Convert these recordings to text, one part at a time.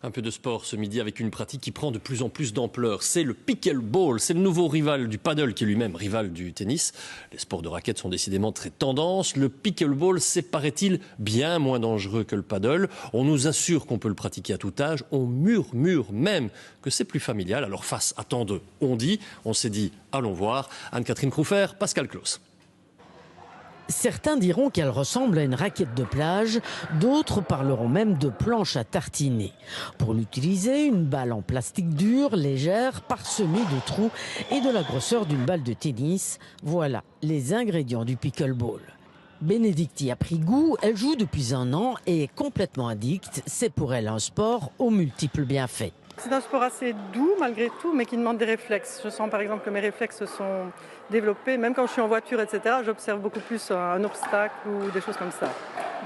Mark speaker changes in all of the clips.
Speaker 1: Un peu de sport ce midi avec une pratique qui prend de plus en plus d'ampleur. C'est le pickleball. C'est le nouveau rival du paddle qui est lui-même rival du tennis. Les sports de raquettes sont décidément très tendance. Le pickleball, c'est, paraît-il, bien moins dangereux que le paddle. On nous assure qu'on peut le pratiquer à tout âge. On murmure même que c'est plus familial. Alors face à tant de on s'est dit, allons voir. Anne-Catherine Crouffer, Pascal Claus.
Speaker 2: Certains diront qu'elle ressemble à une raquette de plage, d'autres parleront même de planche à tartiner. Pour l'utiliser, une balle en plastique dur, légère, parsemée de trous et de la grosseur d'une balle de tennis. Voilà les ingrédients du pickleball. Bénédicte y a pris goût, elle joue depuis 1 an et est complètement addicte. C'est pour elle un sport aux multiples bienfaits.
Speaker 3: C'est un sport assez doux malgré tout, mais qui demande des réflexes. Je sens par exemple que mes réflexes se sont développés. Même quand je suis en voiture, etc., j'observe beaucoup plus un obstacle ou des choses comme ça,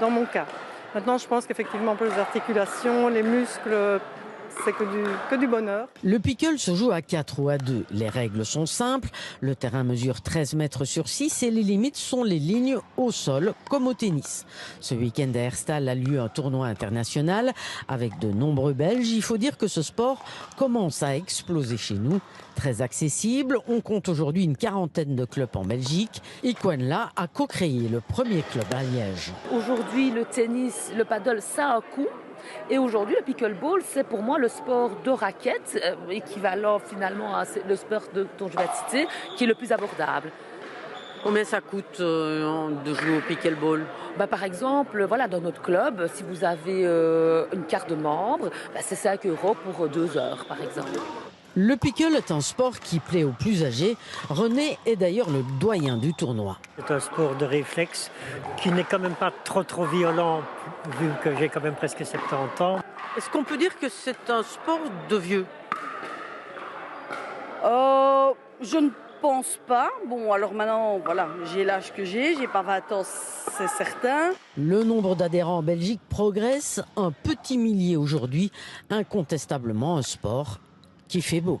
Speaker 3: dans mon cas. Maintenant, je pense qu'effectivement, pour les articulations, les muscles, c'est que du bonheur.
Speaker 2: Le pickle se joue à 4 ou à 2. Les règles sont simples. Le terrain mesure 13 mètres sur 6 et les limites sont les lignes au sol, comme au tennis. Ce week-end à Herstal a lieu un tournoi international avec de nombreux Belges. Il faut dire que ce sport commence à exploser chez nous. Très accessible, on compte aujourd'hui une 40aine de clubs en Belgique. Iquanla a co-créé le premier club à Liège.
Speaker 4: Aujourd'hui, le tennis, le paddle, ça a un coût. Et aujourd'hui, le pickleball, c'est pour moi le sport de raquette, équivalent finalement à le sport dont je vais citer, qui est le plus abordable.
Speaker 5: Combien ça coûte de jouer au pickleball ?
Speaker 4: Par exemple, voilà, dans notre club, si vous avez une carte de membre, c'est 5 € pour 2 heures, par exemple.
Speaker 2: Le pickle est un sport qui plaît aux plus âgés. René est d'ailleurs le doyen du tournoi.
Speaker 6: C'est un sport de réflexe qui n'est quand même pas trop violent, vu que j'ai quand même presque 70 ans.
Speaker 5: Est-ce qu'on peut dire que c'est un sport de vieux ?
Speaker 7: Je ne pense pas. Bon, alors maintenant, voilà, j'ai l'âge que j'ai pas 20 ans, c'est certain.
Speaker 2: Le nombre d'adhérents en Belgique progresse, un petit millier aujourd'hui, incontestablement un sport qui fait beau.